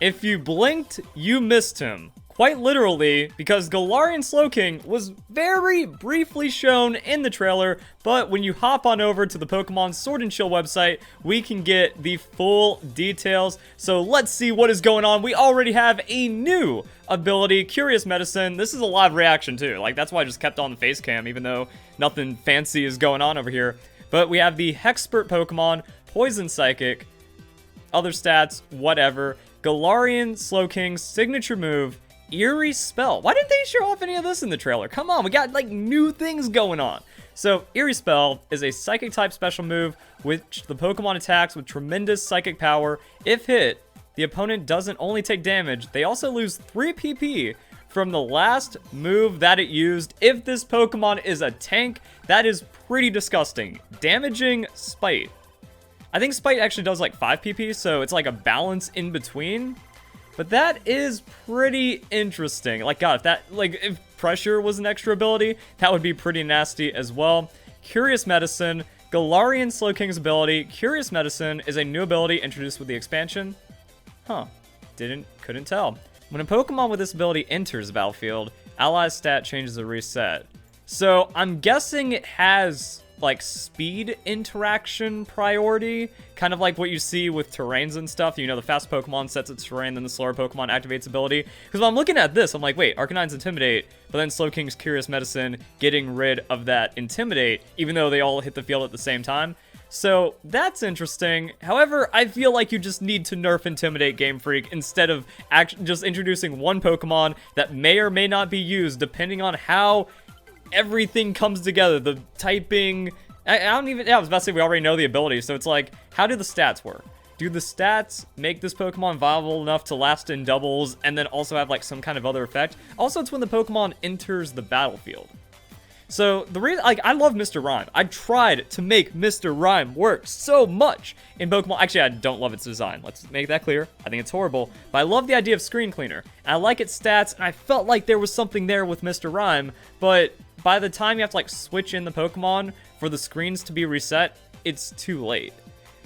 If you blinked, you missed him. Quite literally, because Galarian Slowking was very briefly shown in the trailer, but when you hop on over to the Pokemon Sword and Shield website, we can get the full details. So let's see what is going on. We already have a new ability, Curious Medicine. This is a live reaction too. Like, that's why I just kept on the face cam, even though nothing fancy is going on over here. But we have the Hexpert Pokemon, Poison Psychic, other stats, whatever. Galarian Slowking's signature move, Eerie Spell. Why didn't they show off any of this in the trailer? Come on, we got like new things going on. So Eerie Spell is a psychic type special move which the Pokemon attacks with tremendous psychic power. If hit, the opponent doesn't only take damage, they also lose 3 PP from the last move that it used. If this Pokemon is a tank, that is pretty disgusting. Damaging Spite. I think Spite actually does like 5 PP, so it's like a balance in between. But that is pretty interesting. Like, God, if Pressure was an extra ability, that would be pretty nasty as well. Curious Medicine, Galarian Slowking's ability. Curious Medicine is a new ability introduced with the expansion. Huh. Couldn't tell. When a Pokemon with this ability enters the battlefield, ally's stat changes a reset. So, I'm guessing it has like speed interaction priority, kind of like what you see with terrains and stuff. You know, the fast Pokemon sets its terrain, then the slower Pokemon activates ability. Because when I'm looking at this, I'm like, wait, Arcanine's Intimidate, but then Slowking's Curious Medicine getting rid of that Intimidate, even though they all hit the field at the same time. So that's interesting. However, I feel like you just need to nerf Intimidate, Game Freak, instead of just introducing one Pokemon that may or may not be used depending on how everything comes together. The typing, I was about to say we already know the ability, so it's like, how do the stats work? Do the stats make this Pokemon viable enough to last in doubles and then also have like some kind of other effect? Also, it's when the Pokemon enters the battlefield. So the reason, like, I love Mr. Rime. I tried to make Mr. Rime work so much in Pokemon. Actually, I don't love its design. Let's make that clear. I think it's horrible. But I love the idea of Screen Cleaner. And I like its stats, and I felt like there was something there with Mr. Rime. But by the time you have to, like, switch in the Pokemon for the screens to be reset, it's too late.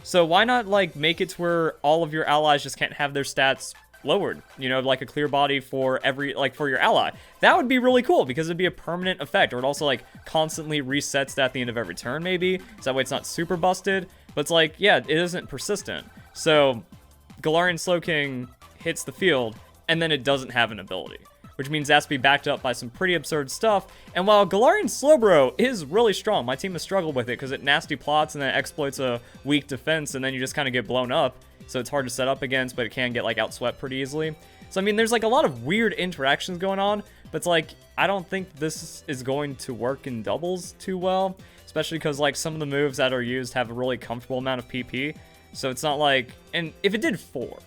So why not, like, make it to where all of your allies just can't have their stats lowered, you know, like a clear body for every, like, for your ally. That would be really cool because it'd be a permanent effect, or it also like constantly resets at the end of every turn, maybe, so that way it's not super busted. But it's like, yeah, it isn't persistent. So Galarian Slowking hits the field and then it doesn't have an ability, which means it has to be backed up by some pretty absurd stuff. And while Galarian Slowbro is really strong, my team has struggled with it because it nasty plots and then exploits a weak defense, and then you just kind of get blown up. So it's hard to set up against, but it can get like outswept pretty easily. So I mean, there's like a lot of weird interactions going on, but it's like, I don't think this is going to work in doubles too well, especially because like some of the moves that are used have a really comfortable amount of PP. So it's not like, and if it did 4,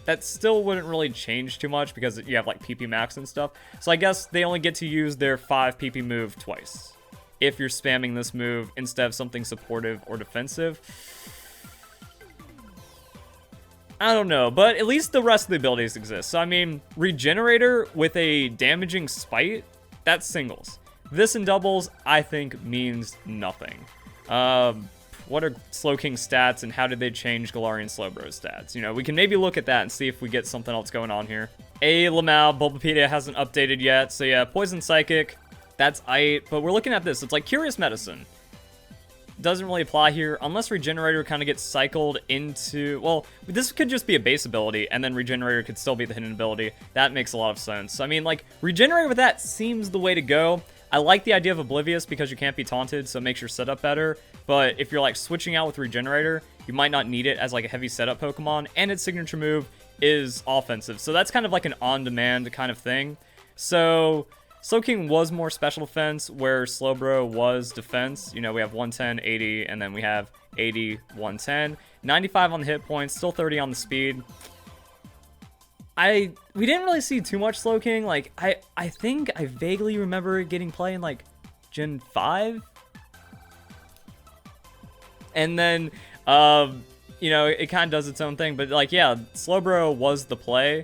that still wouldn't really change too much because you have like PP max and stuff. So I guess they only get to use their 5 PP move twice if you're spamming this move instead of something supportive or defensive. I don't know, but at least the rest of the abilities exist. So I mean, Regenerator with a damaging Spite, that's singles. This in doubles, I think, means nothing. What are Slowking's stats and how did they change Galarian Slowbro's stats? You know, we can maybe look at that and see if we get something else going on here. Lamau, Bulbapedia hasn't updated yet. So yeah, Poison Psychic, that's aight. But we're looking at this. It's like Curious Medicine. Doesn't really apply here unless Regenerator kind of gets cycled into, well, this could just be a base ability and then Regenerator could still be the hidden ability. That makes a lot of sense. I mean, like, Regenerator with that seems the way to go. I like the idea of Oblivious because you can't be taunted, so it makes your setup better. But if you're like switching out with Regenerator, you might not need it as like a heavy setup Pokemon, and its signature move is offensive. So that's kind of like an on-demand kind of thing. So Slowking was more special defense, where Slowbro was defense. You know, we have 110, 80, and then we have 80, 110. 95 on the hit points, still 30 on the speed. We didn't really see too much Slowking. Like, I think I vaguely remember getting play in, like, Gen 5. And then, you know, it kind of does its own thing. But, like, yeah, Slowbro was the play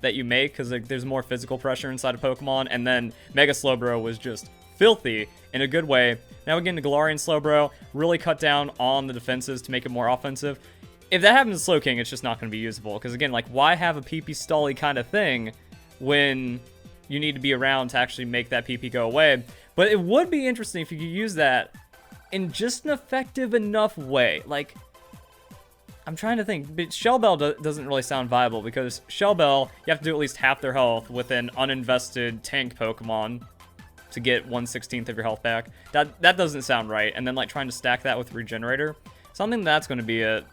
that you make because like, there's more physical pressure inside of Pokemon, and then Mega Slowbro was just filthy in a good way. Now we get into Galarian Slowbro, really cut down on the defenses to make it more offensive. if that happens to Slowking, it's just not going to be usable. Because again, like, why have a PP stally kind of thing when you need to be around to actually make that PP go away? But it would be interesting if you could use that in just an effective enough way. Like, I'm trying to think, but Shell Bell doesn't really sound viable, because Shell Bell, you have to do at least half their health with an uninvested tank Pokemon to get 1/16 of your health back. That doesn't sound right. And then like trying to stack that with Regenerator, something that's going to be it.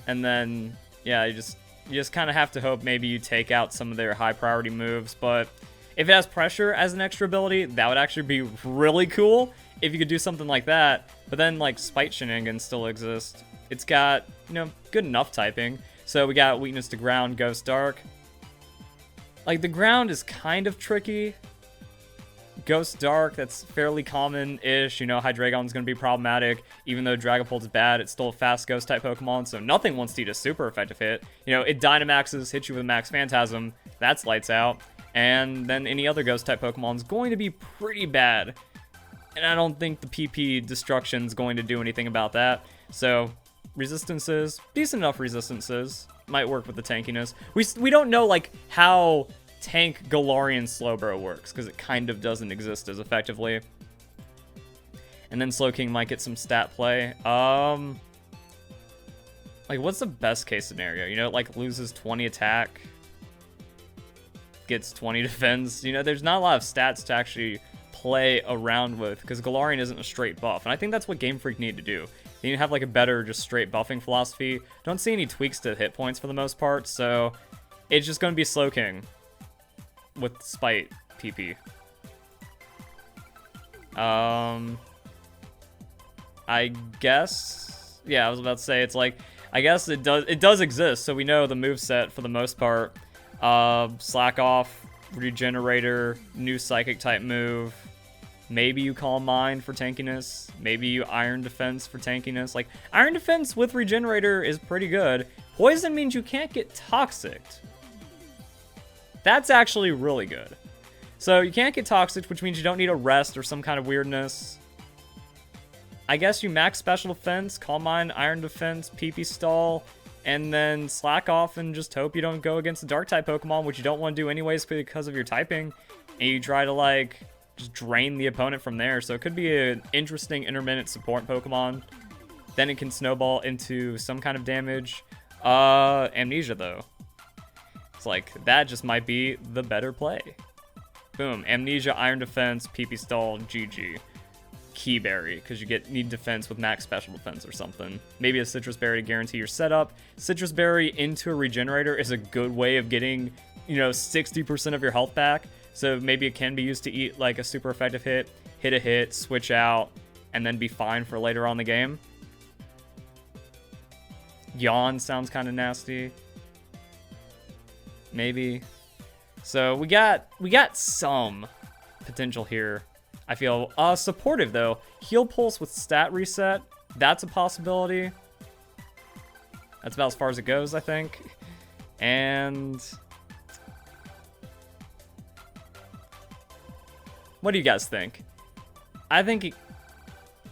And then yeah, you just kind of have to hope maybe you take out some of their high priority moves. But if it has pressure as an extra ability, that would actually be really cool if you could do something like that. But then like Spite Shenanigans still exist. It's got, you know, good enough typing. So we got weakness to ground, ghost, dark. Like, the ground is kind of tricky. Ghost Dark, that's fairly common-ish. You know, Hydreigon's going to be problematic. Even though Dragapult's bad, it's still a fast Ghost-type Pokemon, so nothing wants to eat a super effective hit. You know, it Dynamaxes, hits you with a Max Phantasm. That's lights out. And then any other Ghost-type Pokemon's going to be pretty bad. And I don't think the PP Destruction's going to do anything about that. So, resistances, decent enough resistances. Might work with the tankiness. We don't know, like, how tank Galarian Slowbro works, because it kind of doesn't exist as effectively. And then Slowking might get some stat play. Like, what's the best case scenario? You know, like, loses 20 attack, gets 20 defense. You know, there's not a lot of stats to actually play around with, because Galarian isn't a straight buff. And I think that's what Game Freak need to do. They need to have like a better just straight buffing philosophy. Don't see any tweaks to hit points for the most part, so it's just going to be Slowking with Spite PP. I guess, yeah, I was about to say, it's like, I guess it does exist, so we know the moveset for the most part. Slack Off, Regenerator, new Psychic type move. Maybe you Calm Mind for tankiness. Maybe you Iron Defense for tankiness. Like, Iron Defense with Regenerator is pretty good. Poison means you can't get Toxicked. That's actually really good. So you can't get Toxicked, which means you don't need a rest or some kind of weirdness. I guess you max Special Defense, Calm Mind, Iron Defense, PP Stall, and then Slack Off and just hope you don't go against a Dark-type Pokemon, which you don't want to do anyways because of your typing. And you try to, like, just drain the opponent from there. So it could be an interesting intermittent support Pokemon. Then it can snowball into some kind of damage. Amnesia, though. It's like, that just might be the better play. Boom. Amnesia, Iron Defense, PP Stall, GG. Key Berry, because you need defense with max special defense or something. Maybe a Citrus Berry to guarantee your setup. Citrus Berry into a Regenerator is a good way of getting, you know, 60% of your health back. So maybe it can be used to eat like a super effective hit a hit, switch out, and then be fine for later on in the game. Yawn sounds kind of nasty. Maybe. So we got some potential here. I feel supportive though. Heal Pulse with stat reset. That's a possibility. That's about as far as it goes, I think. And what do you guys think? I think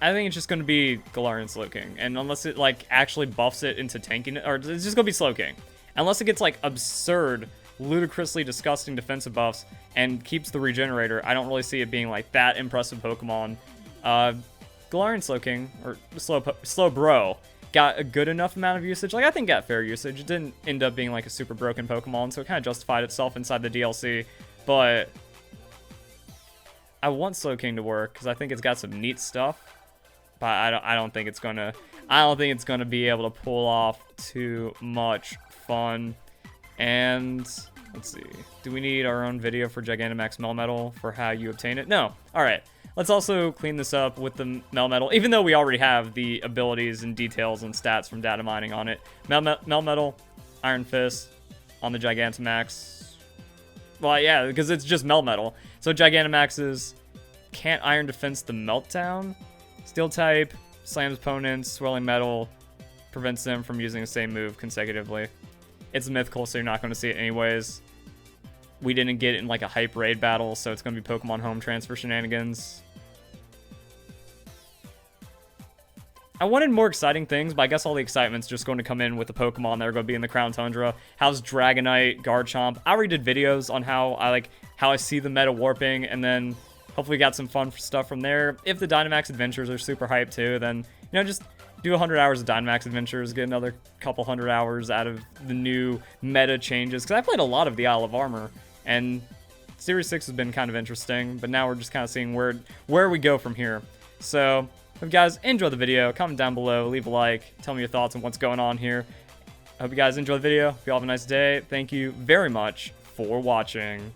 it's just going to be Galarian Slowking, and unless it like actually buffs it into tanking, or it's just going to be Slowking. Unless it gets like absurd, ludicrously disgusting defensive buffs and keeps the Regenerator, I don't really see it being like that impressive Pokemon. Galarian Slowking, or Slowbro, got a good enough amount of usage. Like, I think got fair usage. It didn't end up being like a super broken Pokemon, so it kind of justified itself inside the DLC. But I want Slowking to work because I think it's got some neat stuff. But I don't think it's gonna be able to pull off too much fun. And let's see, do we need our own video for Gigantamax Melmetal for how you obtain it? No. All right. Let's also clean this up with the Melmetal, even though we already have the abilities and details and stats from data mining on it. Melmetal, Iron Fist on the Gigantamax. Well, yeah, because it's just Melmetal. So Gigantamaxes can't Iron Defense the Meltdown. Steel type, slams opponents, Swirling Metal, prevents them from using the same move consecutively. It's mythical, so you're not going to see it anyways. We didn't get it in like a hype raid battle, so it's going to be Pokemon Home Transfer shenanigans. I wanted more exciting things, but I guess all the excitement's just going to come in with the Pokemon that are going to be in the Crown Tundra. How's Dragonite, Garchomp? I already did videos on how I see the meta warping, and then hopefully got some fun stuff from there. If the Dynamax Adventures are super hyped too, then, you know, just do 100 hours of Dynamax Adventures, get another couple hundred hours out of the new meta changes. Because I played a lot of the Isle of Armor, and Series 6 has been kind of interesting, but now we're just kind of seeing where we go from here. So, hope you guys enjoy the video. Comment down below, leave a like, tell me your thoughts on what's going on here. I hope you guys enjoy the video. Hope you all have a nice day. Thank you very much for watching.